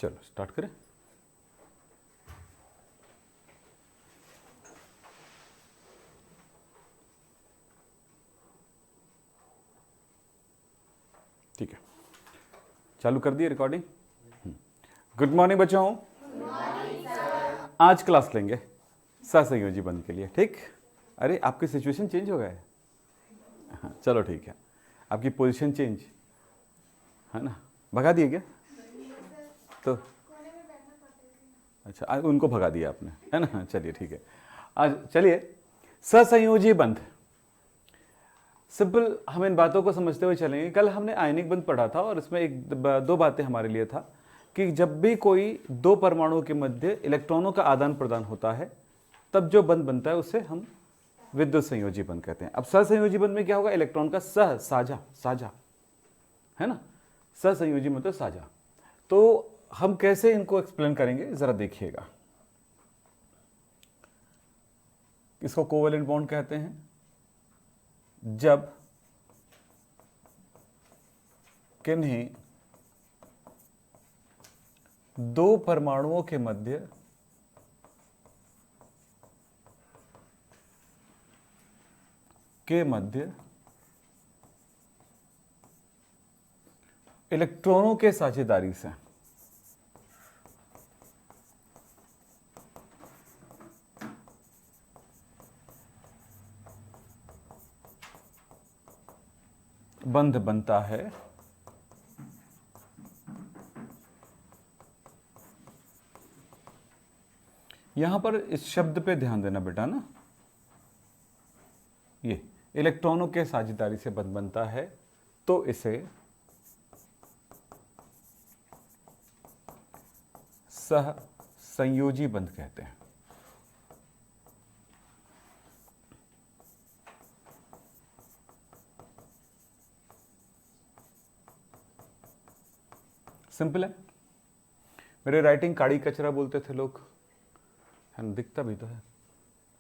चलो स्टार्ट करें। ठीक है, चालू कर दिए रिकॉर्डिंग। गुड मॉर्निंग बच्चों। आज क्लास लेंगे सहसंयोजी बंध के लिए, ठीक। अरे आपकी सिचुएशन चेंज हो गया है। हाँ, चलो ठीक है, आपकी पोजीशन चेंज है ना, भगा दिए क्या? तो अच्छा, उनको भगा दिया आपने, है ना। चलिए ठीक है, आज चलिए सहसंयोजी बंध। सिंपल हम इन बातों को समझते हुए चलेंगे। कल हमने आयनिक बंध पढ़ा था और इसमें दो बातें हमारे लिए था कि जब भी कोई दो परमाणुओं के मध्य इलेक्ट्रॉनों का आदान प्रदान होता है तब जो बंध बनता है उसे हम विद्युत संयोजी बंध कहते हैं। अब सहसंयोजी बंध में क्या होगा? इलेक्ट्रॉन का साझा साझा, है ना। सहसंयोजी मतलब साझा। तो हम कैसे इनको एक्सप्लेन करेंगे जरा देखिएगा। इसको कोवेलेंट बॉन्ड कहते हैं जब किन्हीं दो परमाणुओं के मध्य इलेक्ट्रॉनों के साझेदारी से बंध बनता है, यहां पर इस शब्द पे ध्यान देना बेटा ना। ये इलेक्ट्रॉनों के साझेदारी से बंध बनता है तो इसे सहसंयोजी बंध कहते हैं। सिंपल है। मेरे राइटिंग काड़ी कचरा बोलते थे लोग, है ना, दिखता भी तो है,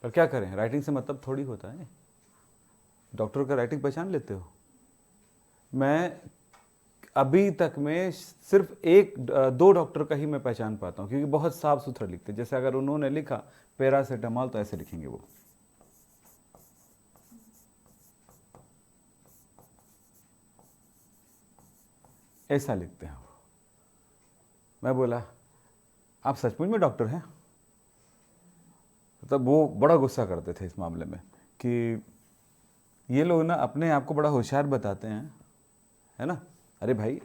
पर क्या करें, राइटिंग से मतलब थोड़ी होता है। डॉक्टर का राइटिंग पहचान लेते हो? मैं अभी तक में सिर्फ एक दो डॉक्टर का ही मैं पहचान पाता हूँ, क्योंकि बहुत साफ सुथरा लिखते हैं। जैसे अगर उन्होंने लिखा पैरासिटामॉल तो ऐसे लिखेंगे वो। ऐसा लिखते हैं वो। मैं बोला आप सचमुच में डॉक्टर हैं? तब वो बड़ा गुस्सा करते थे इस मामले में कि ये लोग ना अपने आप को बड़ा होशियार बताते हैं, है ना। अरे भाई,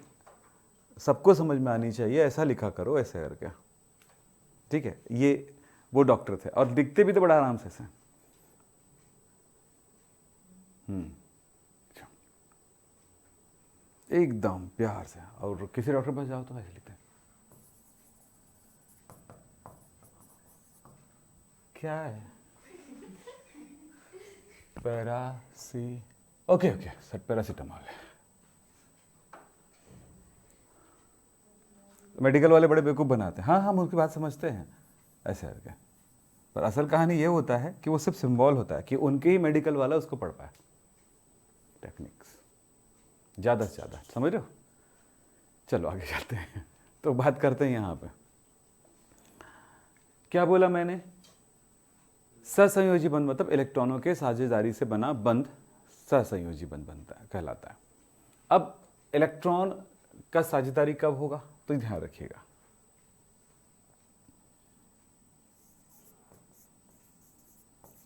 सबको समझ में आनी चाहिए, ऐसा लिखा करो ऐसे करके, ठीक है। ये वो डॉक्टर थे और दिखते भी तो बड़ा आराम से। एकदम प्यार से। और किसी डॉक्टर के पास जाओ तो ऐसे लिखते हैं, क्या है ओके सर पैरासिटामॉल है। मेडिकल वाले बड़े बेवकूफ़ बनाते हैं। हाँ हम उनकी बात समझते हैं ऐसे करके, पर असल कहानी ये होता है कि वो सिर्फ सिंबल होता है कि उनके ही मेडिकल वाला उसको पढ़ पाए। टेक्निक्स ज़्यादा से ज़्यादा, समझ रहे हो। चलो आगे चलते हैं। तो बात करते हैं यहाँ पे, क्या बोला मैंने? सहसंयोजी बंध मतलब इलेक्ट्रॉनों के साझेदारी से बना बंध सहसंयोजी बंध बनता है, कहलाता है। अब इलेक्ट्रॉन का साझेदारी कब होगा तो ध्यान रखिएगा।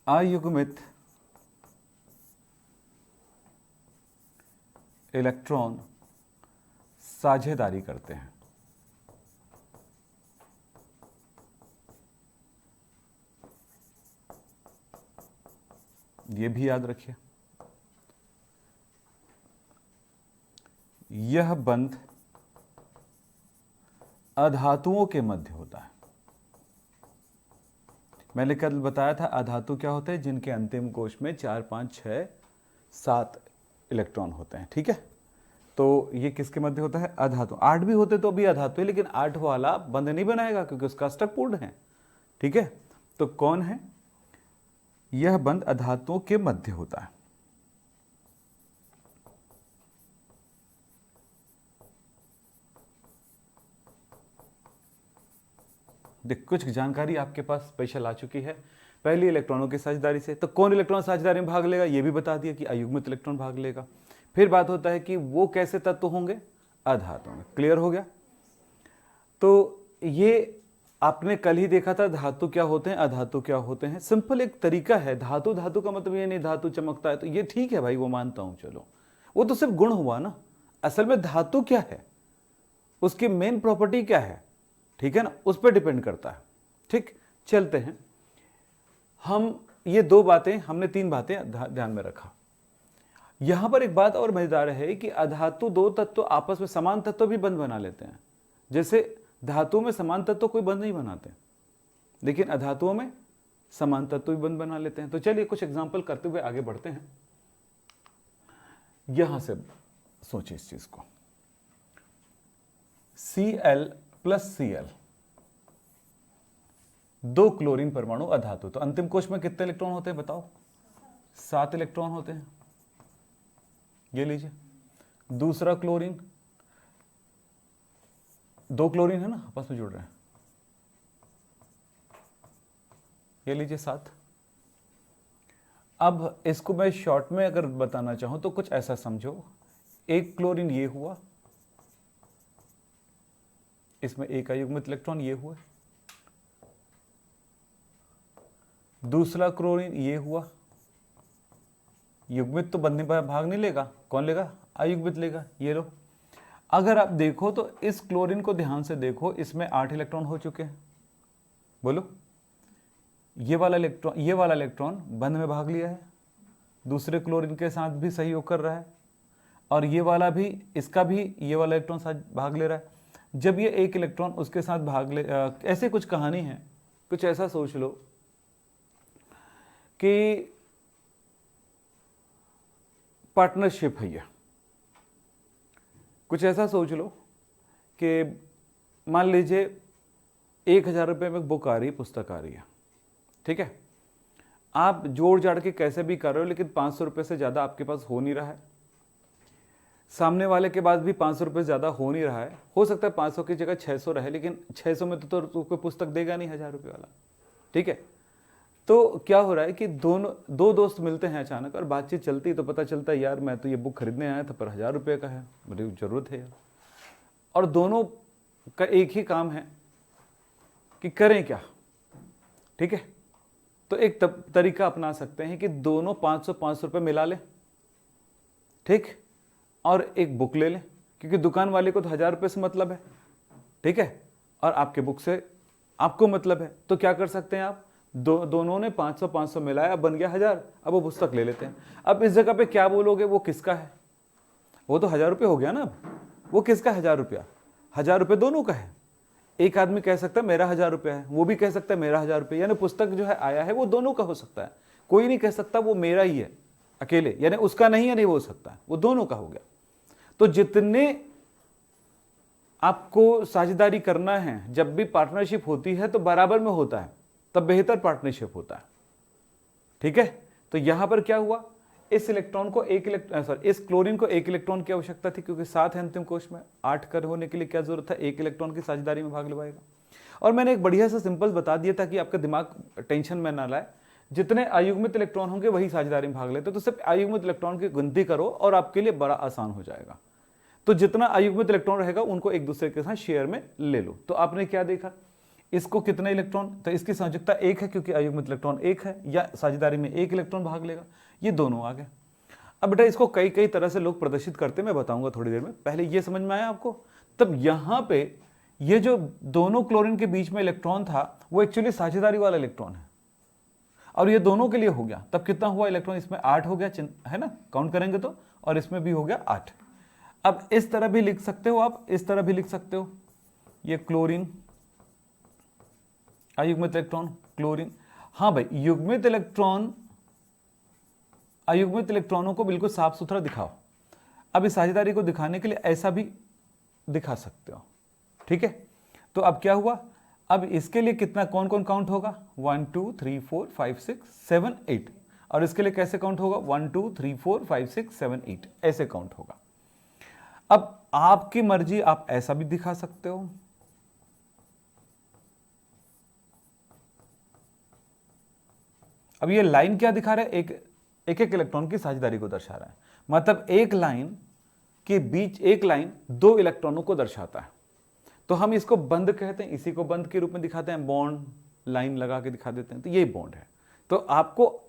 अयुग्मित इलेक्ट्रॉन साझेदारी करते हैं। ये भी याद रखिए, यह बंध अधातुओं के मध्य होता है। मैंने कल बताया था अधातु क्या होते हैं, जिनके अंतिम कोश में 4, 5, 6, 7 इलेक्ट्रॉन होते हैं, ठीक है। तो ये किसके मध्य होता है? अधातु। 8 भी होते तो भी अधातु है, लेकिन 8 वाला बंध नहीं बनाएगा क्योंकि उसका अष्टक पूर्ण है, ठीक है। तो कौन है? यह बंध अधातुओं के मध्य होता है। देख कुछ जानकारी आपके पास स्पेशल आ चुकी है। पहली इलेक्ट्रॉनों की साझेदारी से, तो कौन इलेक्ट्रॉन साझेदारी में भाग लेगा ये भी बता दिया कि अयुग्मित इलेक्ट्रॉन भाग लेगा। फिर बात होता है कि वो कैसे तत्व होंगे, अधातु में। क्लियर हो गया। तो ये आपने कल ही देखा था, धातु क्या होते हैं, अधातु क्या होते हैं। सिंपल एक तरीका है। धातु धातु का मतलब ये नहीं धातु चमकता है, तो ये ठीक है भाई, वो मानता हूं, चलो वो तो सिर्फ गुण हुआ ना। असल में धातु क्या है, उसकी मेन प्रॉपर्टी क्या है, ठीक है ना, उस पर डिपेंड करता है। ठीक, चलते हैं हम। ये दो बातें, हमने तीन बातें ध्यान में रखा। यहां पर एक बात और मजेदार है कि अधातु दो तत्व आपस में समान तत्व भी बंध बना लेते हैं। जैसे धातु में समान तत्व कोई बंध नहीं बनाते, लेकिन अधातुओं में समान तत्व भी बंध बना लेते हैं। तो चलिए कुछ एग्जांपल करते हुए आगे बढ़ते हैं। यहां से सोचिए इस चीज को, Cl प्लस Cl, दो क्लोरीन परमाणु अधातु। तो अंतिम कोश में कितने इलेक्ट्रॉन होते हैं बताओ? 7 इलेक्ट्रॉन होते हैं। ये लीजिए दूसरा क्लोरीन, दो क्लोरीन है ना, आपस में जुड़ रहे हैं। ये लीजिए 7। अब इसको मैं शॉर्ट में अगर बताना चाहूं तो कुछ ऐसा समझो, एक क्लोरीन ये हुआ, इसमें एक अयुग्मित इलेक्ट्रॉन ये हुआ, दूसरा क्लोरीन ये हुआ, युग्मित तो बंधने पर भाग नहीं लेगा, कौन लेगा? अयुग्मित लेगा। ये लो, अगर आप देखो तो इस क्लोरीन को ध्यान से देखो, इसमें 8 इलेक्ट्रॉन हो चुके हैं। बोलो, ये वाला इलेक्ट्रॉन बंध में भाग लिया है, दूसरे क्लोरीन के साथ भी सहयोग कर रहा है, और ये वाला भी, इसका भी ये वाला इलेक्ट्रॉन साथ भाग ले रहा है। जब ये एक इलेक्ट्रॉन उसके साथ भाग ले, ऐसे कुछ कहानी है, कुछ ऐसा सोच लो कि पार्टनरशिप है। ये कुछ ऐसा सोच लो कि मान लीजिए 1000 रुपये में बुक आ रही है, पुस्तक आ रही है, ठीक है, आप जोड़ जाड़ के कैसे भी कर रहे हो, लेकिन 500 रुपये से ज़्यादा आपके पास हो नहीं रहा है, सामने वाले के पास भी 500 रुपये ज़्यादा हो नहीं रहा है। हो सकता है 500 की जगह 600 रहे, लेकिन 600 में तो कोई पुस्तक देगा नहीं 1000 रुपये वाला, ठीक है। तो क्या हो रहा है कि दो दोस्त मिलते हैं अचानक, और बातचीत चलती तो पता चलता है यार मैं तो ये बुक खरीदने आया था पर 1000 रुपये का है, मुझे ज़रूरत है यार। और दोनों का एक ही काम है कि करें क्या, ठीक है। तो एक तरीका अपना सकते हैं कि दोनों 500 रुपये मिला लें, ठीक, और एक बुक ले लें, क्योंकि दुकान वाले को तो 1000 रुपये से मतलब है, ठीक है, और आपके बुक से आपको मतलब है। तो क्या कर सकते हैं आप, दोनों ने 500 मिलाया, बन गया 1000। अब वो पुस्तक ले लेते हैं। अब इस जगह पे क्या बोलोगे, वो किसका है? वो तो 1000 रुपये हो गया ना। अब वो किसका 1000 रुपया? 1000 रुपये दोनों का है। एक आदमी कह सकता है मेरा 1000 रुपया है, वो भी कह सकता है मेरा 1000 रुपया, यानी पुस्तक जो है आया है वो दोनों का हो सकता है। कोई नहीं कह सकता वो मेरा ही है अकेले, यानी उसका नहीं है, नहीं हो सकता है, वो दोनों का हो गया। तो जितने आपको साझेदारी करना है, जब भी पार्टनरशिप होती है तो बराबर में होता है, तब बेहतर पार्टनरशिप होता है, ठीक है। तो यहां पर क्या हुआ, इस इलेक्ट्रॉन को इस क्लोरीन को 1 इलेक्ट्रॉन की आवश्यकता थी, क्योंकि 7 है अंतिम कोश में, 8 कर होने के लिए क्या जरूरत था, 1 इलेक्ट्रॉन की साझेदारी में भाग लेवाएगा। और मैंने एक बढ़िया सा सिंपल बता दिया था कि आपका दिमाग टेंशन में ना लाए, जितने अयुग्मित इलेक्ट्रॉन होंगे वही साझेदारी में भाग लेते, तो सिर्फ अयुग्मित इलेक्ट्रॉन की गिनती करो और आपके लिए बड़ा आसान हो जाएगा। तो जितना अयुग्मित इलेक्ट्रॉन रहेगा उनको एक दूसरे के साथ शेयर में ले लो। तो आपने क्या देखा, इसको कितने इलेक्ट्रॉन, तो इसकी संयोजकता 1 है क्योंकि अयुग्मित इलेक्ट्रॉन 1 है, या साझेदारी में 1 इलेक्ट्रॉन भाग लेगा। ये दोनों आ गए। अब बेटा इसको कई कई तरह से लोग प्रदर्शित करते, मैं बताऊंगा थोड़ी देर में। पहले ये समझ में आया आपको? तब यहां पे ये जो दोनों क्लोरीन के बीच में इलेक्ट्रॉन था वो एक्चुअली साझेदारी वाला इलेक्ट्रॉन है, और ये दोनों के लिए हो गया। तब कितना हुआ इलेक्ट्रॉन, इसमें 8 हो गया, है ना, काउंट करेंगे तो, और इसमें भी हो गया 8। अब इस तरह भी लिख सकते हो आप, इस तरह भी लिख सकते हो, ये क्लोरीन अयुग्मित इलेक्ट्रॉन, क्लोरीन। हाँ भाई, युग्मित इलेक्ट्रॉन अयुग्मित इलेक्ट्रॉनों को बिल्कुल साफ सुथरा दिखाओ। अब इस साझेदारी को दिखाने के लिए ऐसा भी दिखा सकते हो, ठीक है। तो अब क्या हुआ, अब इसके लिए कितना, कौन कौन काउंट होगा, 1 2 3 4 5 6 7 8, और इसके लिए कैसे काउंट होगा, 1 2 3 4 5 6 7 8, ऐसे काउंट होगा। अब आपकी मर्जी, आप ऐसा भी दिखा सकते हो, अब ये लाइन क्या दिखा रहा है, एक एक इलेक्ट्रॉन की साझेदारी को दर्शा रहा है। मतलब एक लाइन के बीच, एक लाइन दो इलेक्ट्रॉनों को दर्शाता है, तो हम इसको बंध कहते हैं, इसी को बंध के रूप में दिखाते हैं, बॉन्ड लाइन लगा के दिखा देते हैं, तो यही बॉन्ड है। तो आपको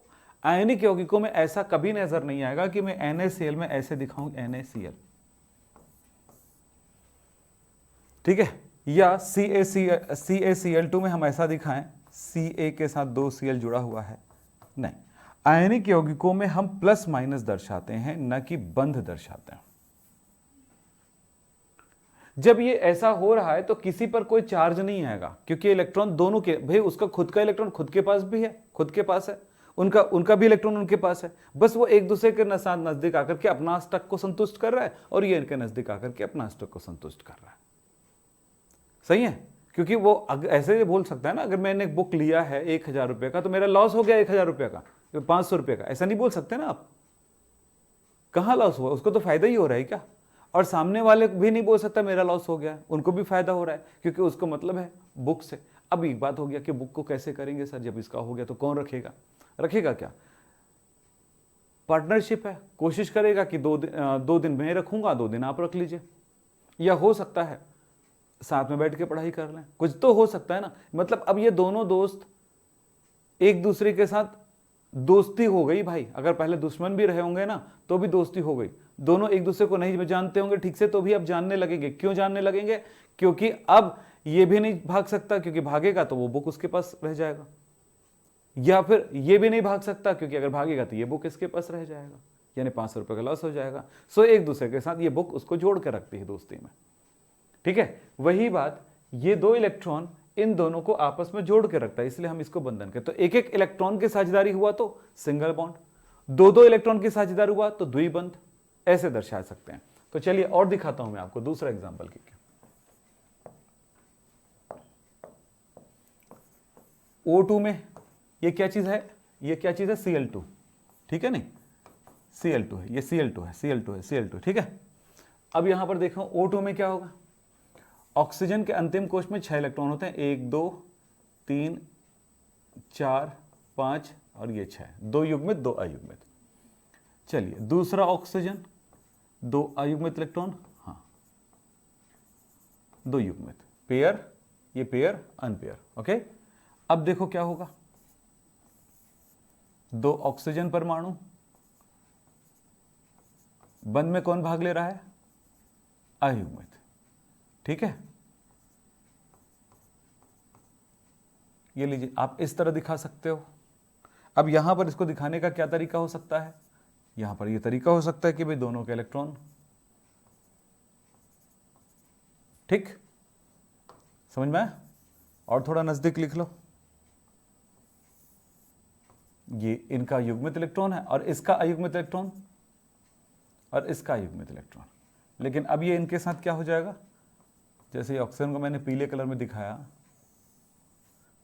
आयनिक यौगिकों में ऐसा कभी नजर नहीं आएगा कि मैं NaCl में ऐसे दिखाऊं NaCl, ठीक है, या CaCl2 में हम ऐसा दिखाएं Ca के साथ 2 Cl जुड़ा हुआ है, नहीं। आयनिक यौगिकों में हम प्लस माइनस दर्शाते हैं, न कि बंध दर्शाते हैं। जब ये ऐसा हो रहा है तो किसी पर कोई चार्ज नहीं आएगा, क्योंकि इलेक्ट्रॉन दोनों के, भाई उसका खुद का इलेक्ट्रॉन खुद के पास भी है, खुद के पास है, उनका भी इलेक्ट्रॉन उनके पास है, बस वो एक दूसरे के साथ नजदीक आकर के अपना स्टक को संतुष्ट कर रहा है और ये इनके नजदीक आकर के अपना स्टक को संतुष्ट कर रहा है। सही है, क्योंकि वो ऐसे बोल सकता है ना, अगर मैंने एक बुक लिया है 1000 रुपये का तो मेरा लॉस हो गया 1000 रुपये का, 500 रुपये का, ऐसा नहीं बोल सकते ना आप। कहाँ लॉस हुआ, उसको तो फायदा ही हो रहा है क्या। और सामने वाले भी नहीं बोल सकता मेरा लॉस हो गया, उनको भी फायदा हो रहा है, क्योंकि उसको मतलब है बुक से। अब एक बात हो गया कि बुक को कैसे करेंगे सर, जब इसका हो गया तो कौन रखेगा क्या। पार्टनरशिप है, कोशिश करेगा कि 2 दिन मैं रखूंगा, 2 दिन आप रख लीजिए, या हो सकता है साथ में बैठ के पढ़ाई कर लें, कुछ तो हो सकता है ना। मतलब अब ये दोनों दोस्त एक दूसरे के साथ दोस्ती हो गई भाई, अगर पहले दुश्मन भी रहे होंगे ना तो भी दोस्ती हो गई, दोनों एक दूसरे को नहीं जानते होंगे ठीक से तो भी अब जानने लगेंगे। क्यों जानने लगेंगे, क्योंकि अब ये भी नहीं भाग सकता, क्योंकि भागेगा तो वो बुक उसके पास रह जाएगा, या फिर ये भी नहीं भाग सकता क्योंकि अगर भागेगा तो ये बुक इसके पास रह जाएगा, यानी 500 रुपये का लॉस हो जाएगा। सो एक दूसरे के साथ ये बुक उसको जोड़ के रखती है दोस्ती में, ठीक है। वही बात ये 2 इलेक्ट्रॉन इन दोनों को आपस में जोड़ के रखता है, इसलिए हम इसको बंधन कहते हैं। तो एक एक इलेक्ट्रॉन की साझेदारी हुआ तो सिंगल बॉन्ड, 2 इलेक्ट्रॉन की साझेदारी हुआ तो द्विबंध, ऐसे दर्शा सकते हैं। तो चलिए और दिखाता हूं मैं आपको दूसरा एग्जांपल की। O2 में ये क्या चीज है, ये क्या चीज है, Cl2, ठीक है, नहीं Cl2 है, ये Cl2 है, ठीक है। अब यहां पर देखो O2 में क्या होगा, ऑक्सीजन के अंतिम कोश में 6 इलेक्ट्रॉन होते हैं, 1 2 3 4 5 और ये 6, 2 युग्मित 2 अयुग्मित। चलिए दूसरा ऑक्सीजन, 2 अयुग्मित इलेक्ट्रॉन, हाँ 2 युग्मित, पेयर, ये पेयर अनपेयर, ओके। अब देखो क्या होगा, 2 ऑक्सीजन परमाणु, बंध में कौन भाग ले रहा है, अयुग्मित, ठीक है। ये लीजिए, आप इस तरह दिखा सकते हो। अब यहां पर इसको दिखाने का क्या तरीका हो सकता है, यहां पर ये तरीका हो सकता है कि भाई दोनों के इलेक्ट्रॉन, ठीक, समझ में आया। और थोड़ा नजदीक लिख लो, ये इनका युग्मित इलेक्ट्रॉन है और इसका अयुग्मित इलेक्ट्रॉन और इसका अयुग्मित इलेक्ट्रॉन। लेकिन अब ये इनके साथ क्या हो जाएगा, जैसे ऑक्सीजन को मैंने पीले कलर में दिखाया,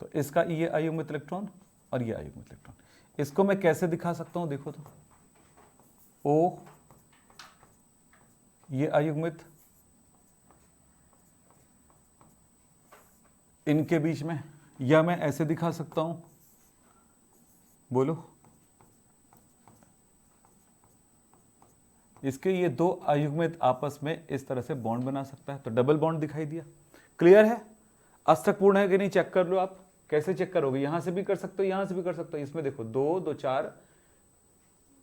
तो इसका ये अयुग्मित इलेक्ट्रॉन और ये अयुग्मित इलेक्ट्रॉन, इसको मैं कैसे दिखा सकता हूं, देखो तो O, ये अयुग्मित, इनके बीच में, या मैं ऐसे दिखा सकता हूं, बोलो, इसके ये 2 अयुग्मित आपस में इस तरह से बॉन्ड बना सकता है, तो डबल बॉन्ड दिखाई दिया। क्लियर है, अष्टकपूर्ण है कि नहीं, चेक कर लो आप। कैसे चेक करोगे, यहां से भी कर सकते हो, यहां से भी कर सकते हो। इसमें देखो 2 2 4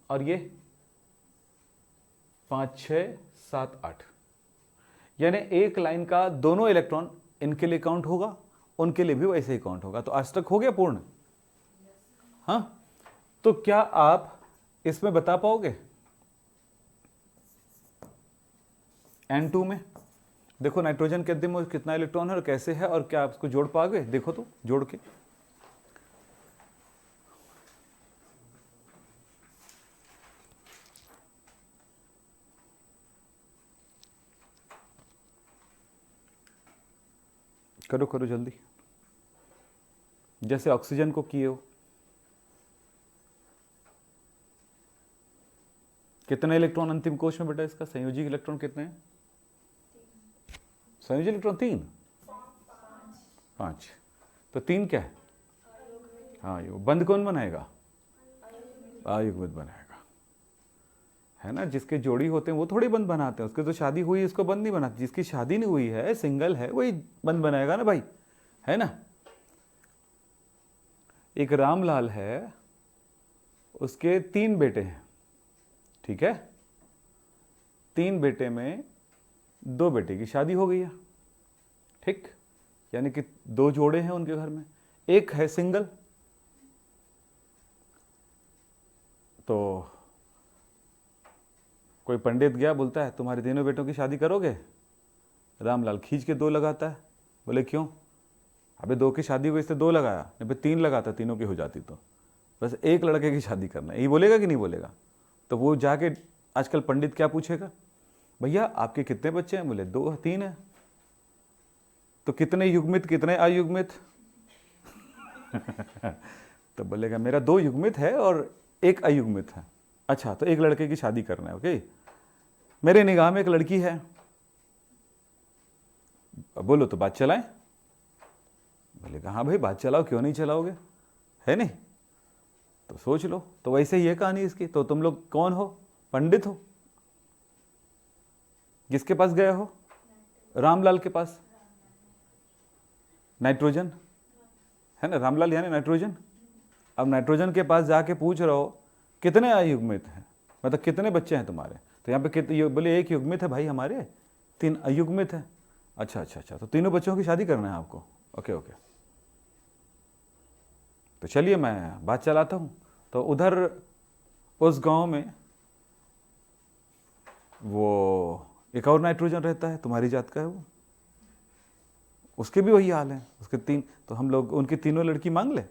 और ये 5 6 7 8, यानी एक लाइन का दोनों इलेक्ट्रॉन इनके लिए काउंट होगा, उनके लिए भी वैसे ही काउंट होगा। तो अष्टक हो गया पूर्ण, हाँ। तो क्या आप इसमें बता पाओगे, N2 में देखो नाइट्रोजन के अंतिम में कितना इलेक्ट्रॉन है और कैसे है, और क्या आप इसको जोड़ पाओगे, देखो तो जोड़ के। करो करो जल्दी, जैसे ऑक्सीजन को किए हो। कितने इलेक्ट्रॉन अंतिम कोश में बेटा, इसका संयोजी इलेक्ट्रॉन कितने हैं, संयोजी इलेक्ट्रॉन 3 5, तो 3 क्या है, हाँ ये बंद कौन बनाएगा, अयुग्मित बनेगा, है ना। जिसके जोड़ी होते हैं वो थोड़ी बंद बनाते हैं, उसकी तो शादी हुई इसको बंद नहीं बनाते। जिसकी शादी नहीं हुई है, सिंगल है, वही बंद बनाएगा ना भाई, है ना। एक रामलाल है, उसके 3 बेटे हैं, ठीक है। 3 बेटे में 2 बेटे की शादी हो गई है, ठीक, यानी कि 2 जोड़े हैं उनके घर में, एक है सिंगल। तो कोई पंडित गया, बोलता है तुम्हारे तीनों बेटों की शादी करोगे? रामलाल खींच के 2 लगाता है। बोले क्यों? अबे 2 की शादी हुई, इससे 2 लगाया, नहीं 3 लगाता, तीनों की हो जाती। तो बस एक लड़के की शादी करना है, यही बोलेगा कि नहीं बोलेगा? तो वो जाके आजकल पंडित क्या पूछेगा, भैया आपके कितने बच्चे हैं? बोले 2 3 है। तो कितने युग्मित कितने अयुग्मित? तो बोलेगा मेरा 2 युग्मित है और 1 अयुग्मित है। अच्छा, तो एक लड़के की शादी करना है, ओके। मेरे निगाह में एक लड़की है, बोलो तो बात चलाएं। बोलेगा हाँ भाई बात चलाओ, क्यों नहीं चलाओगे, है नहीं? तो सोच लो। तो वैसे ही है कहानी इसकी। तो तुम लोग कौन हो? पंडित हो। किसके पास गए हो? रामलाल के पास। नाइट्रोजन, है ना, रामलाल यानी नाइट्रोजन। अब नाइट्रोजन के पास जाके पूछ रहे हो कितने अयुग्मित हैं, मतलब कितने बच्चे हैं तुम्हारे? तो यहाँ पे कितने? बोले 1 युग्मित है भाई हमारे, 3 अयुग्मित है। अच्छा अच्छा अच्छा, तो तीनों बच्चों की शादी करना है आपको, ओके ओके। तो चलिए मैं बात चलाता हूँ। तो उधर उस गांव में वो एक और नाइट्रोजन रहता है, तुम्हारी जात का है वो, उसके भी वही हाल है, उसके 3। तो हम लोग उनकी तीनों लड़की मांग ले?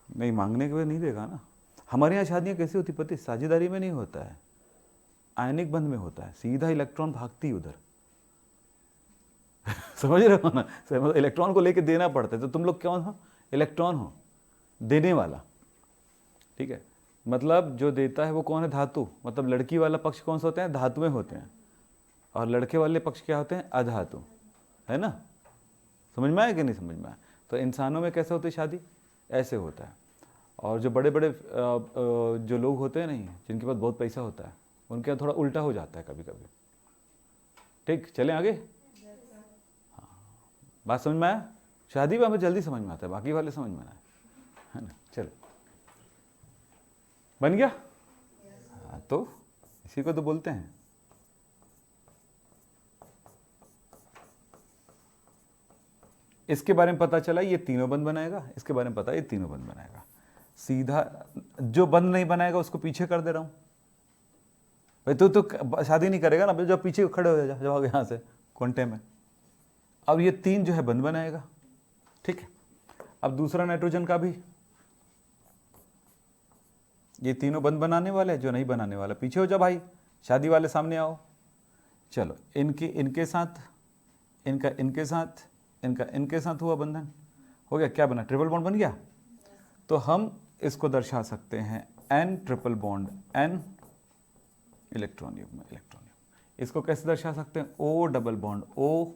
नहीं, मांगने के लिए नहीं देगा ना। हमारे यहाँ शादियाँ कैसी होती पति? साझेदारी में नहीं होता है, आयनिक बंध में होता है, सीधा इलेक्ट्रॉन भागती उधर। समझ रहे हो ना, इलेक्ट्रॉन को लेके देना पड़ता है। तो तुम लोग कौन हो? इलेक्ट्रॉन हो, देने वाला, ठीक है। मतलब जो देता है वो कौन है? धातु। मतलब लड़की वाला पक्ष कौन सा होते हैं? धातुएं होते हैं, और लड़के वाले पक्ष क्या होते हैं? अधातु, है ना। समझ में आया कि नहीं समझ में आया? तो इंसानों में कैसे होती शादी? ऐसे होता है। और जो बड़े बड़े जो लोग होते हैं नहीं, जिनके पास बहुत पैसा होता है, उनके यहाँ थोड़ा उल्टा हो जाता है कभी कभी। ठीक, चलें आगे। हाँ, बात समझ में आया? शादी में हमें जल्दी समझ में आता है, बाकी वाले समझ में आए, है ना। चलो, बन गया? हाँ, तो इसी को तो बोलते हैं। इसके बारे में पता चला ये तीनों बंद बनाएगा, इसके बारे में पता है ये तीनों बंद बनाएगा। सीधा जो बंद नहीं बनाएगा उसको पीछे कर दे रहा हूं भाई। तो शादी नहीं करेगा ना, जब पीछे खड़े हो जा, जाओगे यहां से कोंटे में। अब ये 3 जो है बंद बनाएगा, ठीक है। अब दूसरा नाइट्रोजन का भी, ये तीनों बंद बनाने वाले, जो नहीं बनाने वाला पीछे हो जा भाई, शादी वाले सामने आओ। चलो, इनके साथ, इनका इनके साथ, इनका इनके साथ हुआ बंधन, हो गया। क्या बना? ट्रिपल बॉन्ड बन गया। तो हम इसको दर्शा सकते हैं n triple bond, n electron युग्म, इलेक्ट्रॉन युग्म। इसको कैसे दर्शा सकते हैं? O double bond, O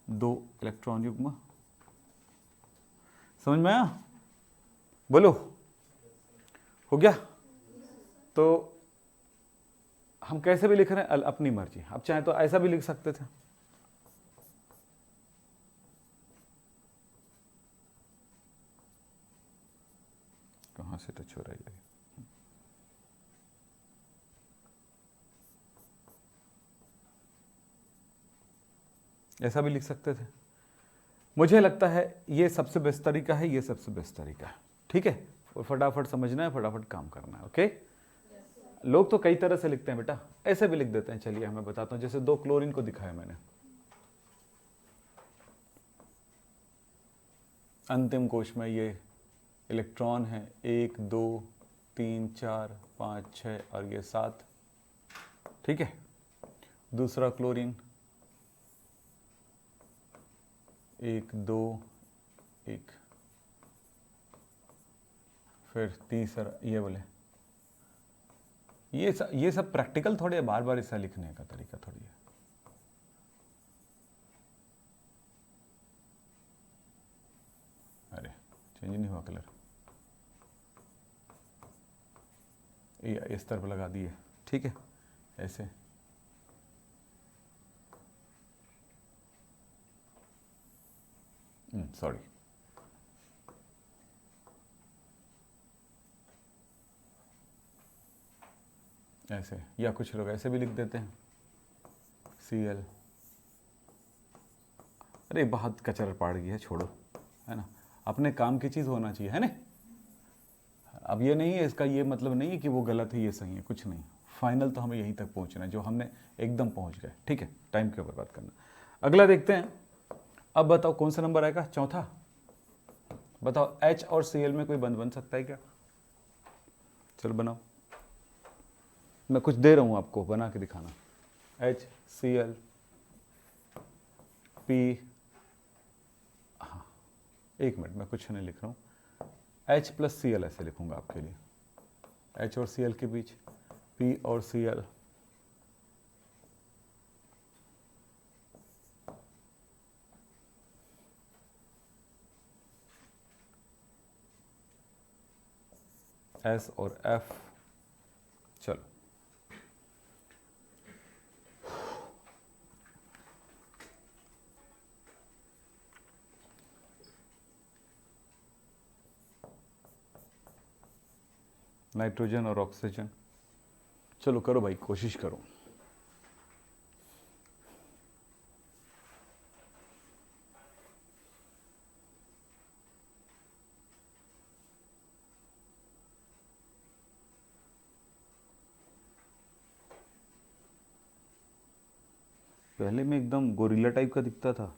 2 electron युग्म। समझ में आया? बोलो, हो गया? तो हम कैसे भी लिख रहे हैं अपनी मर्जी। अब चाहे तो ऐसा भी लिख सकते थे, कहां से टच हो रहा है? ऐसा भी लिख सकते थे। मुझे लगता है ये सबसे बेस्ट तरीका है, ये सबसे बेस्ट तरीका है, ठीक है। और फटाफट समझना है, फटाफट काम करना है, ओके। लोग तो कई तरह से लिखते हैं बेटा, ऐसे भी लिख देते हैं। चलिए मैं बताता हूं, जैसे 2 क्लोरीन को दिखाया मैंने, अंतिम कोश में ये इलेक्ट्रॉन है 1 2 3 4 5 6 और ये 7, ठीक है। दूसरा क्लोरीन 1 2 1, फिर तीसरा ये बोले, ये सब प्रैक्टिकल थोड़े, बार बार ऐसा लिखने का तरीका थोड़ी है। अरे चेंज नहीं हुआ कलर, ये इस तरफ लगा दिए, ठीक है, ऐसे। सॉरी, ऐसे, या कुछ लोग ऐसे भी लिख देते हैं Cl। अरे बहुत कचरा पाड़ गया है, छोड़ो, है ना, अपने काम की चीज़ होना चाहिए, है ना। अब ये नहीं है, इसका ये मतलब नहीं है कि वो गलत है ये सही है, कुछ नहीं, फाइनल तो हमें यहीं तक पहुंचना है जो हमने एकदम पहुंच गए, ठीक है, टाइम क्यों बर्बाद करना। अगला देखते हैं। अब बताओ कौन सा नंबर आएगा, चौथा। बताओ H और Cl में कोई बंध बन सकता है क्या? चलो बनाओ, मैं कुछ दे रहा हूं आपको, बना के दिखाना। HCl P, हाँ, एक मिनट, मैं कुछ नहीं लिख रहा हूँ, H प्लस Cl ऐसे लिखूंगा आपके लिए, H और Cl के बीच P और Cl। S और F, चलो नाइट्रोजन और ऑक्सीजन, चलो करो भाई, कोशिश करो। पहले में एकदम गोरिल्ला टाइप का दिखता था,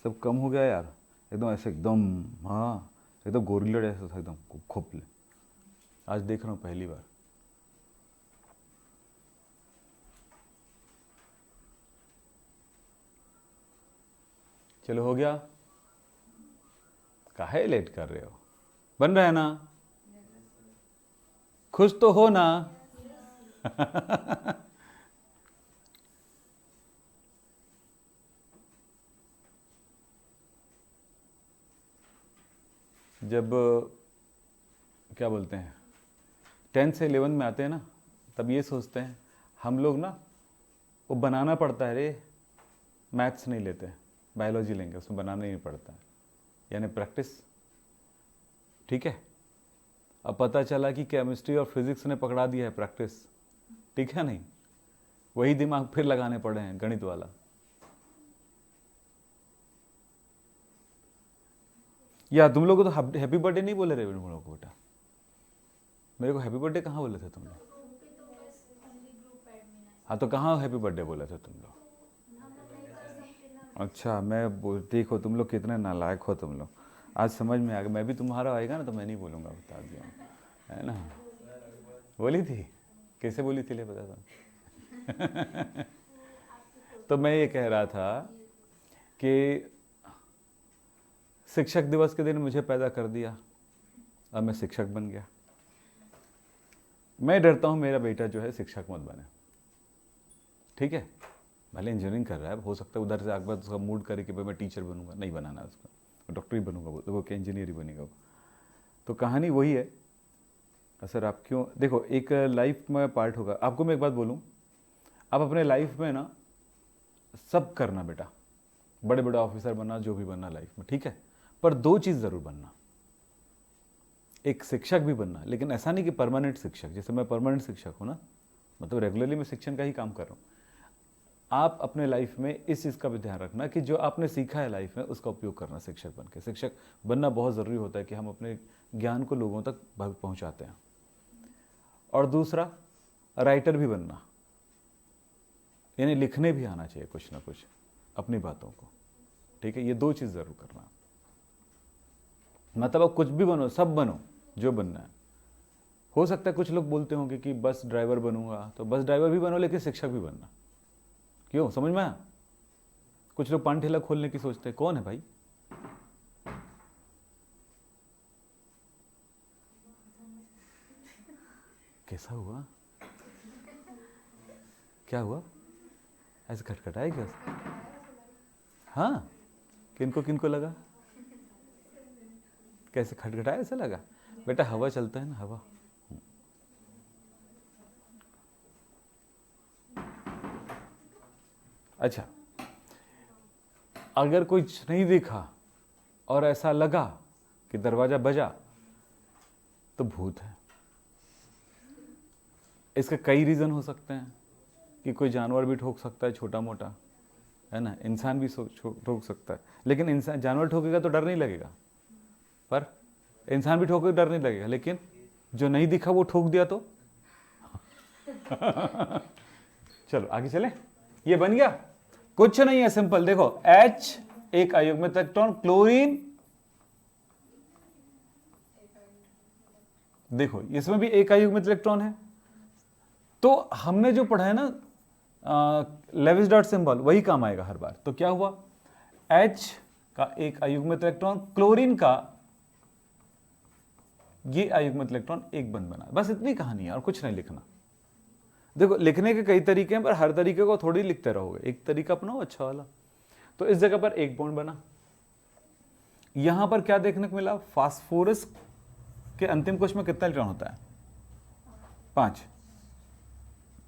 सब कम हो गया यार, एकदम ऐसे, एकदम, हाँ एकदम गोरिल्ला जैसा था, एकदम खोपले। आज देख रहा हूँ पहली बार। चलो हो गया, काहे लेट कर रहे हो, बन रहा है ना, खुश तो हो ना। जब क्या बोलते हैं 10 से 11 में आते हैं ना, तब ये सोचते हैं हम लोग ना, वो बनाना पड़ता है रे, मैथ्स नहीं लेते, बायोलॉजी लेंगे, उसमें बनाना नहीं पड़ता है, यानी प्रैक्टिस, ठीक है। अब पता चला कि केमिस्ट्री और फिजिक्स ने पकड़ा दिया है प्रैक्टिस, ठीक है, नहीं वही दिमाग फिर लगाने पड़े हैं, गणित वाला। या तुम लोग को तो हैप्पी बर्थडे नहीं बोले रे तुम लोग को बेटा, मेरे को हैप्पी बर्थडे कहाँ बोले थे तुम लोग? हाँ तो कहाँ हैप्पी बर्थडे बोले थे तुम लोग? अच्छा, देखो तुम लोग कितने नालायक हो तुम लोग, आज समझ में आ गया। मैं भी तुम्हारा आएगा ना तो मैं नहीं बोलूँगा, बता दिया, है ना। बोली थी, कैसे बोली थी ले बता दो। तो मैं ये कह रहा था कि शिक्षक दिवस के दिन मुझे पैदा कर दिया, अब मैं शिक्षक बन गया। मैं डरता हूँ मेरा बेटा जो है शिक्षक मत बने, ठीक है, भले इंजीनियरिंग कर रहा है, हो सकता है उधर से आगे उसका मूड करे कि भाई मैं टीचर बनूंगा, नहीं बनाना उसका, डॉक्टर ही बनूंगा, वो क्या इंजीनियर ही बनेगा वो। तो कहानी वही है। सर आप क्यों, देखो एक लाइफ में पार्ट होगा, आपको मैं एक बात बोलूँ, आप अपने लाइफ में ना सब करना बेटा, बड़े बड़े ऑफिसर बनना, जो भी बनना लाइफ में, ठीक है, पर दो चीज़ ज़रूर बनना, एक शिक्षक भी बनना, लेकिन ऐसा नहीं कि परमानेंट शिक्षक, जैसे मैं परमानेंट शिक्षक हूँ ना, मतलब रेगुलरली मैं शिक्षण का ही काम कर रहा हूँ। आप अपने लाइफ में इस चीज़ का भी ध्यान रखना कि जो आपने सीखा है लाइफ में उसका उपयोग करना, शिक्षक बन के। शिक्षक बनना बहुत ज़रूरी होता है कि हम अपने ज्ञान को लोगों तक पहुँचाते हैं। और दूसरा, राइटर भी बनना, यानी लिखने भी आना चाहिए कुछ ना कुछ अपनी बातों को, ठीक है, ये दो चीज़ ज़रूर करना। मतलब आप कुछ भी बनो, सब बनो जो बनना है। हो सकता है कुछ लोग बोलते होंगे कि बस ड्राइवर बनूंगा, तो बस ड्राइवर भी बनो लेकिन शिक्षक भी बनना। क्यों, समझ में आया? कुछ लोग पान ठेला खोलने की सोचते हैं, कौन है भाई? कैसा हुआ, क्या हुआ, ऐसे खटखटाया क्या? हाँ, किनको किनको लगा, कैसे खटखटाया ऐसा लगा? बेटा हवा चलता है ना, हवा। अच्छा, अगर कुछ नहीं दिखा और ऐसा लगा कि दरवाजा बजा तो भूत है। इसके कई रीज़न हो सकते हैं कि कोई जानवर भी ठोक सकता है छोटा मोटा, है ना, इंसान भी ठोक सकता है, लेकिन इंसान, जानवर ठोकेगा तो डर नहीं लगेगा, पर इंसान भी ठोके डर नहीं लगेगा, लेकिन जो नहीं दिखा वो ठोक दिया तो चलो आगे चले। ये बन गया, कुछ नहीं है, सिंपल। देखो H एक अयुग्मित इलेक्ट्रॉन, क्लोरीन, देखो इसमें भी एक अयुग्मित इलेक्ट्रॉन है। तो हमने जो पढ़ा है ना लेविस डॉट सिंबल, वही काम आएगा हर बार। तो क्या हुआ, H का एक अयुग्मित इलेक्ट्रॉन, क्लोरीन का ये अयुग्मित इलेक्ट्रॉन एक बंद बना। बस इतनी कहानी है और कुछ नहीं लिखना। देखो लिखने के कई तरीके हैं, पर हर तरीके को थोड़ी लिखते रहोगे, एक तरीका अपनाओ अच्छा वाला। तो इस जगह पर एक बॉन्ड बना। यहां पर क्या देखने को मिला, फास्फोरस के अंतिम कोश में कितना इलेक्ट्रॉन होता है, 5।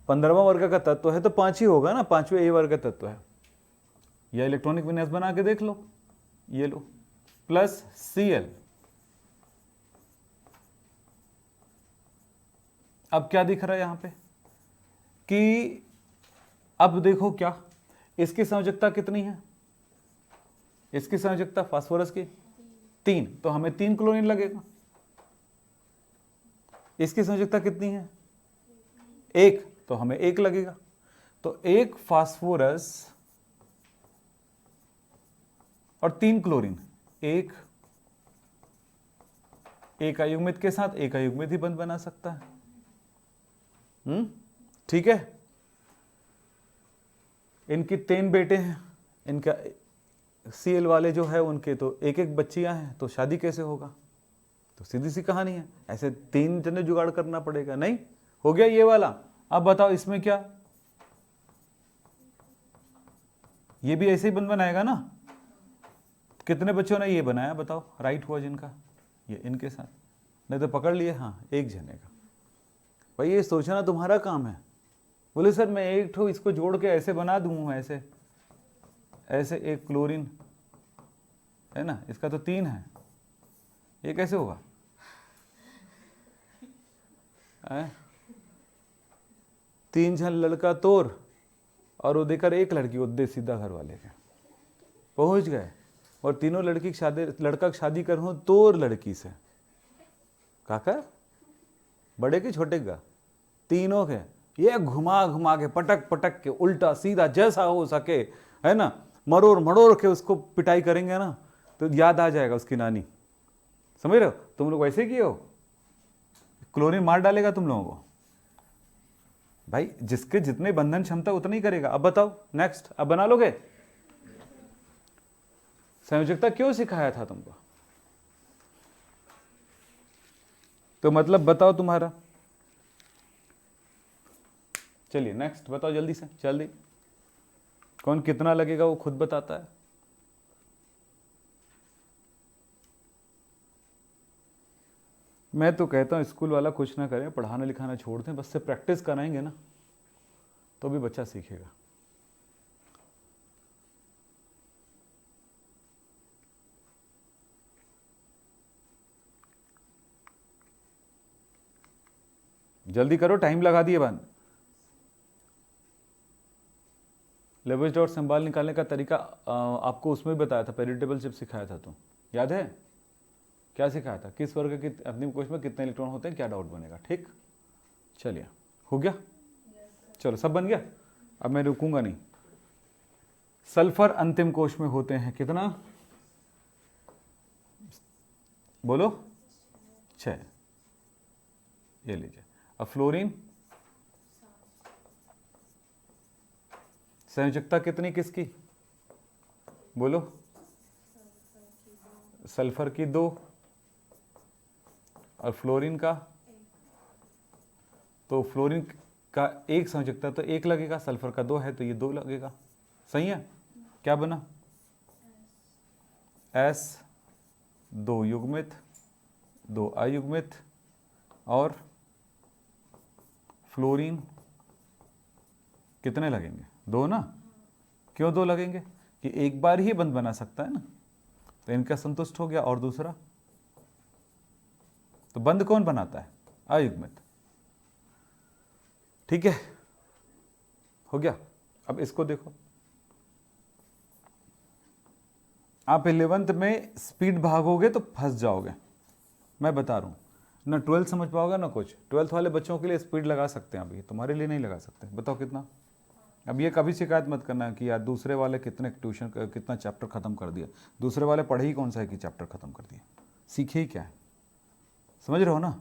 15वां वर्ग का तत्व है तो 5 ही होगा ना, 5वें ए वर्ग का तत्व है। यह इलेक्ट्रॉनिक विन्यास बना के देख लो, ये लो, प्लस Cl। अब क्या दिख रहा है यहां पे कि अब देखो क्या, इसकी संयोजकता कितनी है, इसकी संयोजकता फास्फोरस की 3, तो हमें 3 क्लोरीन लगेगा। इसकी संयोजकता कितनी है, 1, तो हमें 1 लगेगा। तो 1 फास्फोरस और 3 क्लोरीन, एक अयुग्मित के साथ एक अयुग्मित ही बंद बना सकता है। ठीक है। इनकी 3 बेटे हैं, इनका Cl वाले जो है उनके तो एक एक बच्चियां हैं, तो शादी कैसे होगा, तो सीधी सी कहानी है, ऐसे 3 जने जुगाड़ करना पड़ेगा। नहीं हो गया ये वाला। अब बताओ इसमें क्या, ये भी ऐसे ही बंद बनाएगा ना। कितने बच्चों ने ये बनाया बताओ, राइट हुआ जिनका, ये इनके साथ, नहीं तो पकड़ लिए, हाँ एक जने का। भाई ये सोचना तुम्हारा काम है। बोले सर मैं एक ठो इसको जोड़ के ऐसे बना दूँ, ऐसे ऐसे, एक क्लोरीन है ना, इसका तो 3 है, ये कैसे होगा, 3 जन लड़का तोर और वो देकर एक लड़की उद्दे सीधा घर वाले के पहुंच गए, और तीनों लड़की की शादी, लड़का की शादी करूँ तोर लड़की से, काका बड़े के छोटे का, तीनों के ये घुमा घुमा के पटक पटक के उल्टा सीधा जैसा हो सके, है ना, मरोड़ मरोड़ के उसको पिटाई करेंगे ना, तो याद आ जाएगा उसकी नानी। समझ रहे हो, तुम लोग वैसे किए हो, क्लोरीन मार डालेगा तुम लोगों को। भाई जिसके जितने बंधन क्षमता उतना ही करेगा। अब बताओ नेक्स्ट, अब बना लोगे। संयोजकता क्यों सिखाया था तुमको, तो मतलब बताओ तुम्हारा। चलिए नेक्स्ट बताओ जल्दी से, जल्दी। कौन कितना लगेगा वो खुद बताता है। मैं तो कहता हूं स्कूल वाला कुछ ना करें, पढ़ाना लिखाना छोड़ दें, बस से प्रैक्टिस कराएंगे ना तो भी बच्चा सीखेगा। जल्दी करो, टाइम लगा दिए बंद। लेविस डॉट सिंबल निकालने का तरीका आपको उसमें बताया था, पीरियड टेबल जब सिखाया था, तो याद है क्या सिखाया था, किस वर्ग के अंतिम कोश में कितने इलेक्ट्रॉन होते हैं, क्या डाउट बनेगा। ठीक, चलिए हो गया, चलो सब बन गया। अब मैं रुकूंगा नहीं। सल्फर अंतिम कोश में होते हैं कितना, बोलो 6, ये लीजिए। अब फ्लोरीन, संयोजकता कितनी किसकी, बोलो, सल्फर की 2 और फ्लोरीन का, तो फ्लोरीन का 1 संयोजकता तो 1 लगेगा, सल्फर का 2 है तो ये 2 लगेगा। सही है, क्या बना, S 2 युग्मित 2 अयुग्मित, और फ्लोरीन कितने लगेंगे, 2 ना, क्यों 2 लगेंगे? कि एक बार ही बंद बना सकता है ना, तो इनका संतुष्ट हो गया। और दूसरा, तो बंद कौन बनाता है? अयुग्मित। ठीक है, हो गया। अब इसको देखो, आप 11th में स्पीड भागोगे तो फंस जाओगे, मैं बता रहा हूँ। ना 12th समझ पाओगे ना कुछ। 12th वाले बच्चों के लिए स्पीड लगा सकते हैं, अभी तुम्हारे लिए नहीं लगा सकते। बताओ कितना? अब ये कभी शिकायत मत करना कि यार दूसरे वाले कितने ट्यूशन कितना चैप्टर खत्म कर दिया। दूसरे वाले पढ़े ही कौन सा है कि चैप्टर खत्म कर दिया, सीखे ही क्या है? समझ रहे हो ना?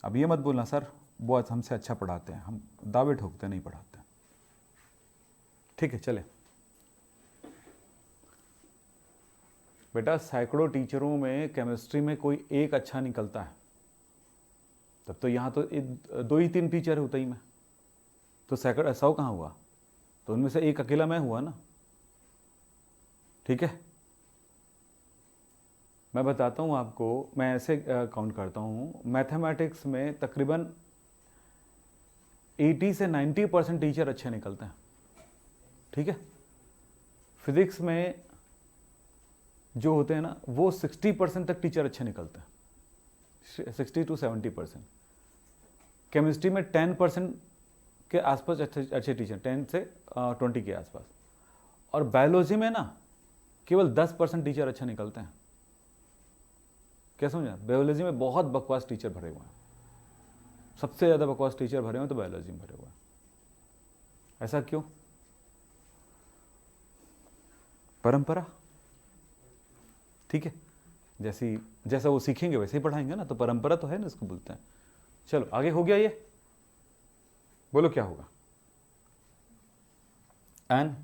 अब ये मत बोलना सर वो हमसे अच्छा पढ़ाते हैं, हम दावे ठोकते नहीं पढ़ाते। ठीक है, चले बेटा। सैकड़ों टीचरों में केमिस्ट्री में कोई एक अच्छा निकलता है, तब तो यहाँ तो 2 ही 3 टीचर है उतई में, तो 100 कहाँ हुआ? तो उनमें से एक अकेला मैं हुआ ना। ठीक है, मैं बताता हूँ आपको, मैं ऐसे काउंट करता हूँ। मैथमेटिक्स में तकरीबन 80 से 90% टीचर अच्छे निकलते हैं। ठीक है, फिजिक्स में जो होते हैं ना वो 60% तक टीचर अच्छे निकलते हैं, 60 to 70%। केमिस्ट्री में 10% के आसपास अच्छे टीचर, 10 से 20 के आसपास। और बायोलॉजी में ना केवल 10% टीचर अच्छे निकलते हैं। क्या समझा? बायोलॉजी में बहुत बकवास टीचर भरे हुए हैं, सबसे ज़्यादा बकवास टीचर भरे हुए हैं तो बायोलॉजी में भरे हुए हैं। ऐसा क्यों? परंपरा। ठीक है, जैसा वो सीखेंगे वैसे ही पढ़ाएंगे ना, तो परंपरा तो है ना, इसको बोलते हैं। चलो आगे, हो गया ये? बोलो क्या होगा? एन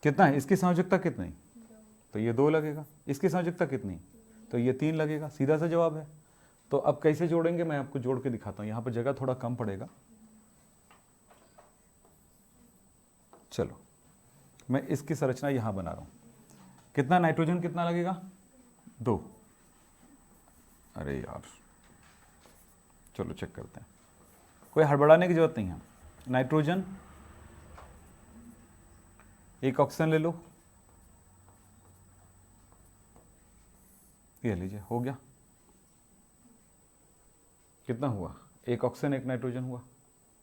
कितना है? इसकी संयोजकता कितनी? तो ये 2 लगेगा। इसकी संयोजकता कितनी? तो ये 3 लगेगा। सीधा सा जवाब है। तो अब कैसे जोड़ेंगे, मैं आपको जोड़ के दिखाता हूं। यहां पर जगह थोड़ा कम पड़ेगा। चलो मैं इसकी संरचना यहां बना रहा हूं। कितना नाइट्रोजन कितना लगेगा? 2। अरे यार, चलो चेक करते हैं, कोई हड़बड़ाने की जरूरत नहीं है। नाइट्रोजन, एक ऑक्सीजन ले लो, ये लीजिए, हो गया। कितना हुआ? एक ऑक्सीजन एक नाइट्रोजन हुआ।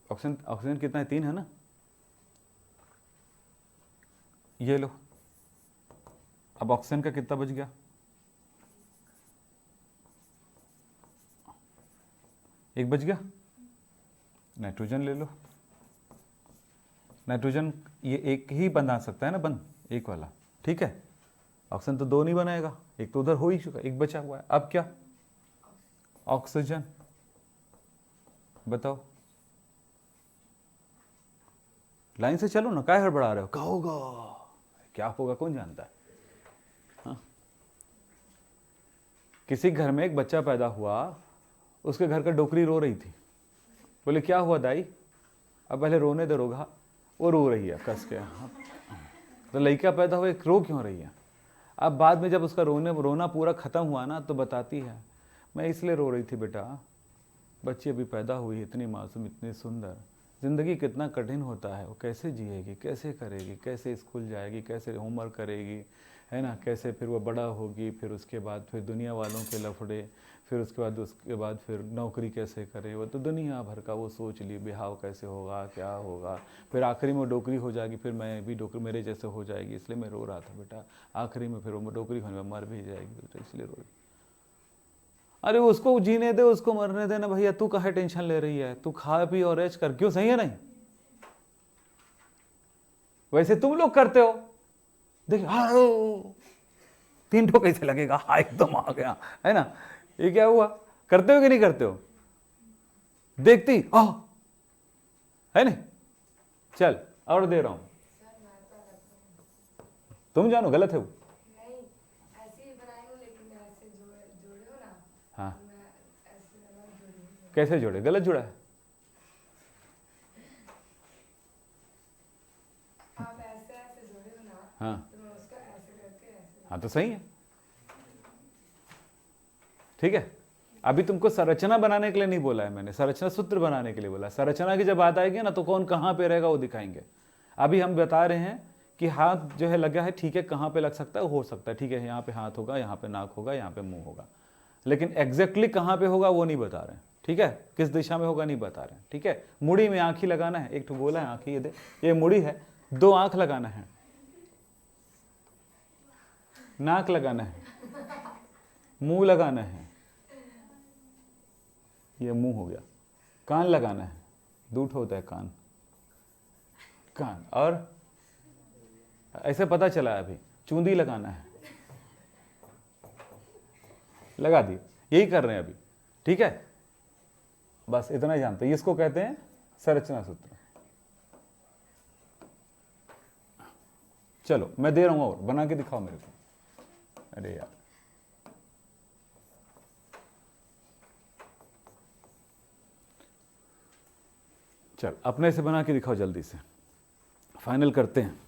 ऑक्सीजन कितना है? 3 है ना। ये लो, अब ऑक्सीजन का कितना बच गया? एक बच गया। नाइट्रोजन ले लो। नाइट्रोजन ये एक ही बना सकता है ना, बंद एक वाला। ठीक है, ऑक्सीजन तो 2 नहीं बनाएगा, एक तो उधर हो ही चुका, एक बचा हुआ है। अब क्या? ऑक्सीजन। बताओ, लाइन से चलो ना, क्या हड़बड़ा रहे हो? क्या होगा, क्या होगा कौन जानता है? हाँ? किसी घर में एक बच्चा पैदा हुआ, उसके घर का डोकरी रो रही थी। बोले क्या हुआ दाई? अब पहले रोने दे रोगा। वो रो रही है कस के। तो लड़का पैदा हुआ, रो क्यों रही है? अब बाद में जब उसका रोना पूरा खत्म हुआ ना, तो बताती है मैं इसलिए रो रही थी बेटा, बच्ची अभी पैदा हुई, इतनी मासूम, इतनी सुंदर, ज़िंदगी कितना कठिन होता है, वो कैसे जिएगी, कैसे करेगी, कैसे स्कूल जाएगी, कैसे होमवर्क करेगी, है ना, कैसे फिर वो बड़ा होगी, फिर उसके बाद फिर दुनिया वालों के लफड़े, फिर उसके बाद फिर नौकरी कैसे करे, वो तो दुनिया भर का वो सोच ली, बिहाव कैसे होगा, क्या होगा, फिर आखिरी में डोकरी हो जाएगी, फिर मैं भी डोकरी मेरे जैसे हो जाएगी, इसलिए मैं रो रहा था बेटा। आखिरी में फिर वो डोकरी होने में मर भी जाएगी बेटा, इसलिए रो रही। अरे उसको जीने दे, उसको मरने देना भैया, तू काहे टेंशन ले रही है? तू खा पी और ऐश कर, क्यों? सही है नहीं? वैसे तुम लोग करते हो। देखिए हाँ 3 ठो कैसे लगेगा, हाँ एकदम आ गया, है ना? ये क्या हुआ? करते हो कि नहीं करते हो? देखती है नहीं? चल और दे रहा हूं, तुम जानो गलत है वो। नहीं, ऐसे ही बनाई हूं, लेकिन ऐसे जोड़े हो ना। हाँ, मैं ऐसे अलग जोड़ी हूं। कैसे जोड़े? गलत जुड़ा है। आप ऐसे ऐसे जोड़े हो ना। हाँ तो मैं उसको ऐसे करके ऐसे। हाँ, तो सही है। ठीक है, अभी तुमको संरचना बनाने के लिए नहीं बोला है मैंने, संरचना सूत्र बनाने के लिए बोला। संरचना की जब बात आएगी ना, तो कौन कहां पे रहेगा वो दिखाएंगे। अभी हम बता रहे हैं कि हाथ जो है लगा है, ठीक है, कहाँ पे लग सकता है, हो सकता है, ठीक है, यहाँ पे हाथ होगा, यहाँ पे नाक होगा, यहाँ पे मुंह होगा, लेकिन एग्जैक्टली कहाँ पे होगा वो नहीं बता रहे हैं, ठीक है, किस दिशा में होगा नहीं बता रहे हैं, ठीक है। मुड़ी में आँख ही लगाना है, एक तो बोला है आँख ही, ये मुड़ी है, 2 आँख लगाना है, नाक लगाना है, मुंह लगाना है, ये मुंह हो गया, कान लगाना है, दूठ होता है कान, कान, और ऐसे पता चला है अभी, चूंदी लगाना है, लगा दी, यही कर रहे हैं अभी, ठीक है, बस इतना ही जानते हैं, इसको कहते हैं संरचना सूत्र। चलो मैं दे रहा हूं और बना के दिखाओ मेरे को। अरे यार, चल अपने से बना के दिखाओ जल्दी से, फाइनल करते हैं।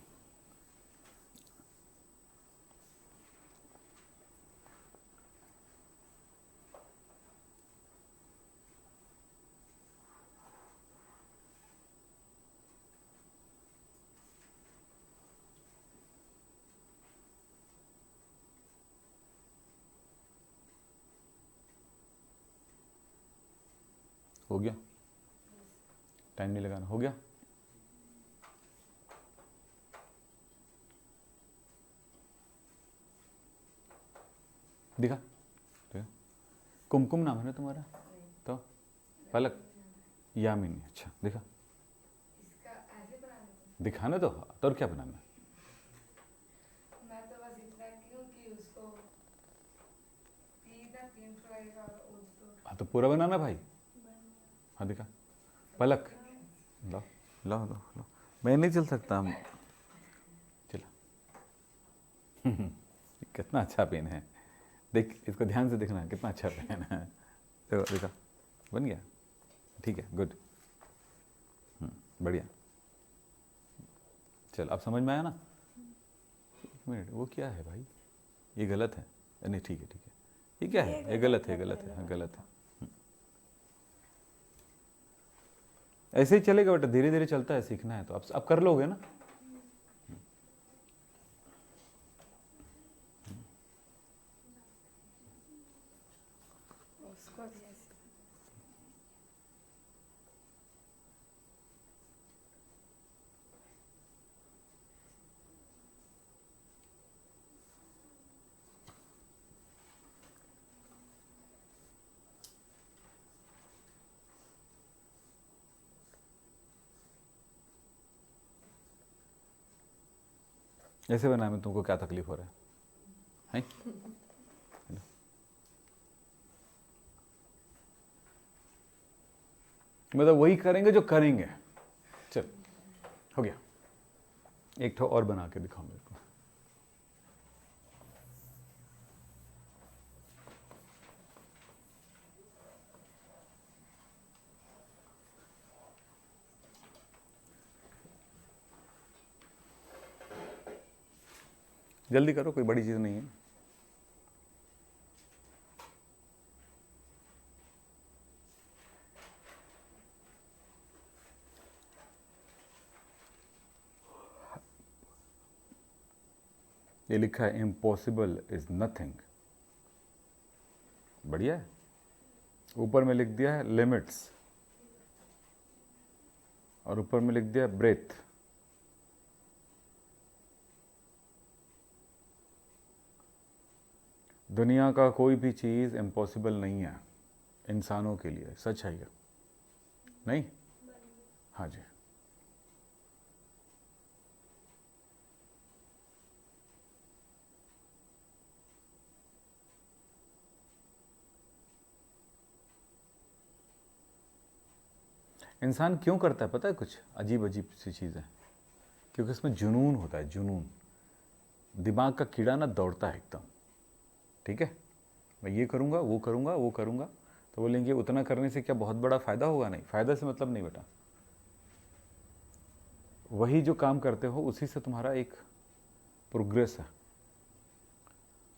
हो गया, टाइम नहीं लगाना, हो गया। दिखा, दिखा, कुमकुम नाम है ना तुम्हारा, तो पलक, यामिनी, अच्छा दिखा, इसका ऐसे बनाना है। दिखाना तो और क्या बनाना है? मैं तो बस इतना की हूँ कि उसको 3 फ्राई और उसको हाँ तो पूरा बनाना भाई, हाँ दिखा, पलक, लो लो लो लो, मैं नहीं चल सकता, हम चला। कितना अच्छा पेन है, देख इसको ध्यान से देखना, कितना अच्छा पेन है, देखो देखा, बन गया, ठीक है, गुड, बढ़िया। चल अब समझ में आया ना? 1 मिनट, वो क्या है भाई, ये गलत है, नहीं ठीक है ठीक है, ये क्या है, ये गलत है, गलत है, हाँ गलत है। ऐसे ही चलेगा बेटा, धीरे धीरे चलता है, सीखना है तो अब कर लोगे ना। उसको भी ऐसे ऐसे बनाने में तुमको क्या तकलीफ हो रहा है? मतलब वही करेंगे जो करेंगे। चल हो गया, एक ठो और बना के दिखाओ मेरे को। जल्दी करो, कोई बड़ी चीज नहीं है। ये लिखा है इम्पॉसिबल इज नथिंग, बढ़िया है। ऊपर में लिख दिया है लिमिट्स, और ऊपर में लिख दिया ब्रेथ। दुनिया का कोई भी चीज इम्पॉसिबल नहीं है इंसानों के लिए, सच है ये नहीं? हाँ जी। इंसान क्यों करता है पता है? कुछ अजीब अजीब सी चीज़ें, क्योंकि इसमें जुनून होता है, जुनून। दिमाग का कीड़ा ना दौड़ता है एकदम, ठीक है, मैं ये करूँगा वो करूँगा वो करूँगा, तो बोलेंगे उतना करने से क्या बहुत बड़ा फ़ायदा होगा? नहीं, फ़ायदा से मतलब नहीं बेटा, वही जो काम करते हो उसी से तुम्हारा एक प्रोग्रेस है।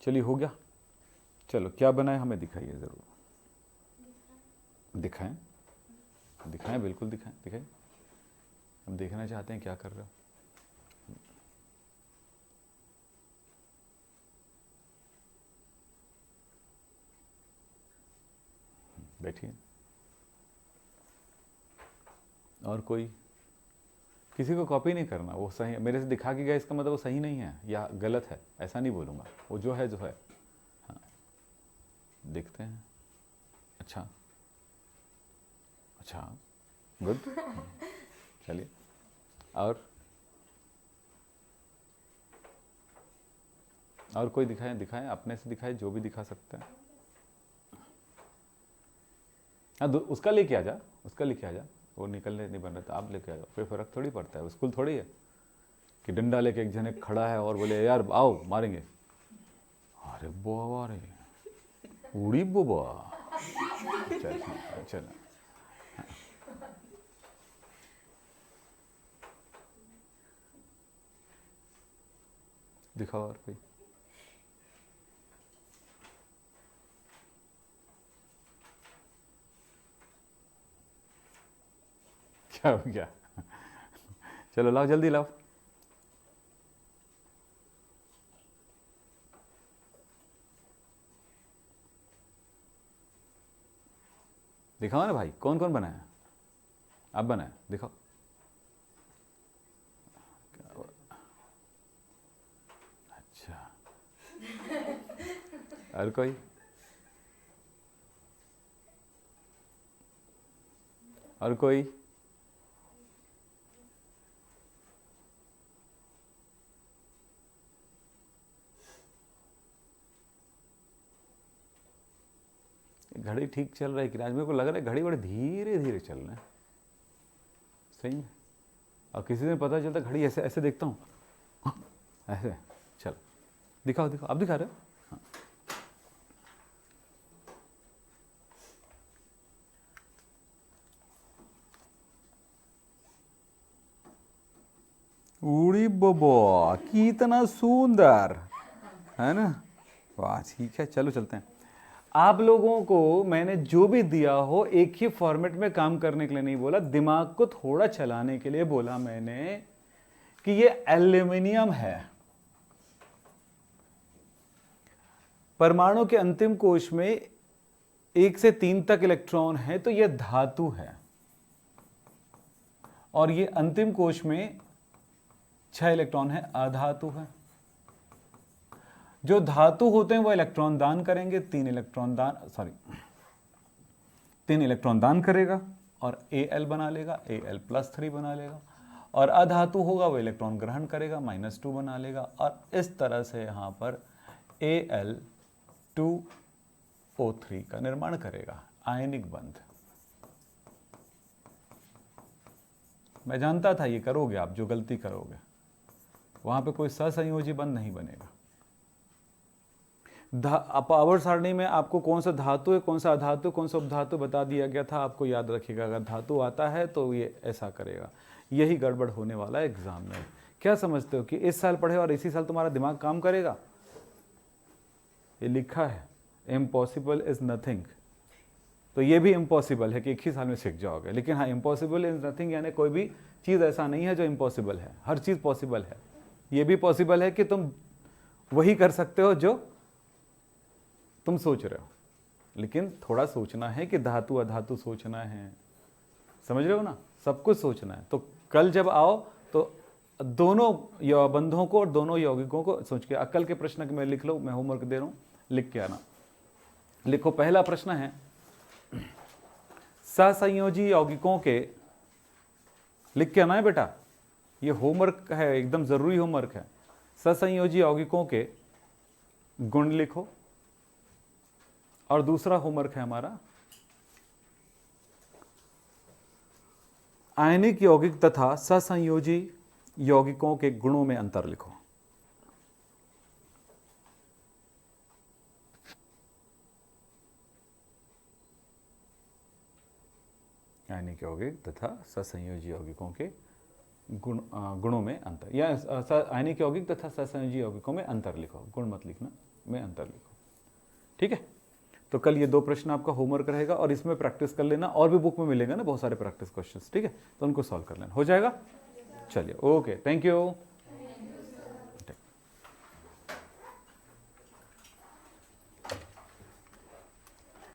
चलिए हो गया, चलो क्या बनाए हमें दिखाइए ज़रूर, दिखाएं दिखाएं, बिल्कुल दिखाएं, दिखाएं, हम देखना चाहते हैं क्या कर रहे हो। बैठिए। और कोई, किसी को कॉपी नहीं करना, वो सही मेरे से दिखा के गया इसका मतलब वो सही नहीं है या गलत है, ऐसा नहीं बोलूँगा, वो जो है हाँ। देखते हैं। अच्छा अच्छा, गुड। चलिए। और कोई दिखाएं अपने से दिखाए, जो भी दिखा सकता है। हाँ, उसका लेके आ जा, वो निकलने नहीं बन रहा था, आप लेके आ जाओ, कोई फर्क थोड़ी पड़ता है। स्कूल थोड़ी है कि डंडा लेके एक जने खड़ा है और बोले यार आओ मारेंगे। अरे बाबा रे, उड़ी बाबा। चल दिखाओ और कोई। क्या हो गया? चलो लाओ, जल्दी लाओ। दिखाओ ना भाई, कौन कौन बनाया? आप बनाया, दिखाओ। अच्छा, और कोई? और कोई? घड़ी ठीक चल रहा है कि आज मेरे को लग रहा है घड़ी बड़े धीरे धीरे चल रहा है। सही में। और किसी दिन पता चलता घड़ी ऐसे ऐसे देखता हूँ ऐसे। चलो दिखाओ, आप दिखा रहे हो? हाँ। उड़ी बबो, कितना सुंदर है ना। वाह, ठीक है, चलो चलते हैं। आप लोगों को मैंने जो भी दिया हो एक ही फॉर्मेट में काम करने के लिए नहीं बोला, दिमाग को थोड़ा चलाने के लिए बोला मैंने कि ये एल्यूमिनियम है। परमाणु के अंतिम कोश में 1 से 3 तक इलेक्ट्रॉन है, तो यह धातु है। और ये अंतिम कोश में 6 इलेक्ट्रॉन है, अधातु है। जो धातु होते हैं वो इलेक्ट्रॉन दान करेंगे, 3 इलेक्ट्रॉन दान करेगा और Al बना लेगा, Al+3 बना लेगा। और अधातु होगा वो इलेक्ट्रॉन ग्रहण करेगा, -2 बना लेगा। और इस तरह से यहां पर Al2O3 का निर्माण करेगा, आयनिक बंध। मैं जानता था ये करोगे आप, जो गलती करोगे वहां पे कोई सहसंयोजी बंध नहीं बनेगा। पावर सारणी में आपको कौन सा धातु है, कौन सा अधातु, कौन सा उपधातु बता दिया गया था, आपको याद रखिएगा। अगर धातु आता है तो ये ऐसा करेगा। यही गड़बड़ होने वाला है एग्जाम में। क्या समझते हो कि इस साल पढ़े और इसी साल तुम्हारा दिमाग काम करेगा? ये लिखा है इम्पॉसिबल इज नथिंग, तो ये भी इम्पॉसिबल है कि एक ही साल में सीख जाओगे। लेकिन हाँ, इम्पॉसिबल इज नथिंग यानी कोई भी चीज़ ऐसा नहीं है जो इम्पॉसिबल है, हर चीज़ पॉसिबल है। ये भी पॉसिबल है कि तुम वही कर सकते हो जो तुम सोच रहे हो, लेकिन थोड़ा सोचना है कि धातु अधातु सोचना है, समझ रहे हो ना, सब कुछ सोचना है। तो कल जब आओ तो दोनों बंधों को और दोनों यौगिकों को सोच के, कल के प्रश्न के मैं लिख लो, मैं होमवर्क दे रहा हूं, लिख के आना। लिखो, पहला प्रश्न है सहसंयोजी यौगिकों के, लिख के आना है बेटा, ये होमवर्क है, एकदम जरूरी होमवर्क है। सहसंयोजी यौगिकों के गुण लिखो। और दूसरा होमवर्क है हमारा आयनिक यौगिक तथा सहसंयोजी यौगिकों के गुणों में अंतर लिखो। आयनिक यौगिक तथा सहसंयोजी यौगिकों के गुणों में अंतर, या आयनिक यौगिक तथा सहसंयोजी यौगिकों में अंतर लिखो, गुण मत लिखना, में अंतर लिखो। ठीक है, तो कल ये 2 प्रश्न आपका होमवर्क रहेगा और इसमें प्रैक्टिस कर लेना। और भी बुक में मिलेगा ना बहुत सारे प्रैक्टिस क्वेश्चंस, ठीक है, तो उनको सॉल्व कर लेना, हो जाएगा। चलिए, ओके, थैंक यू।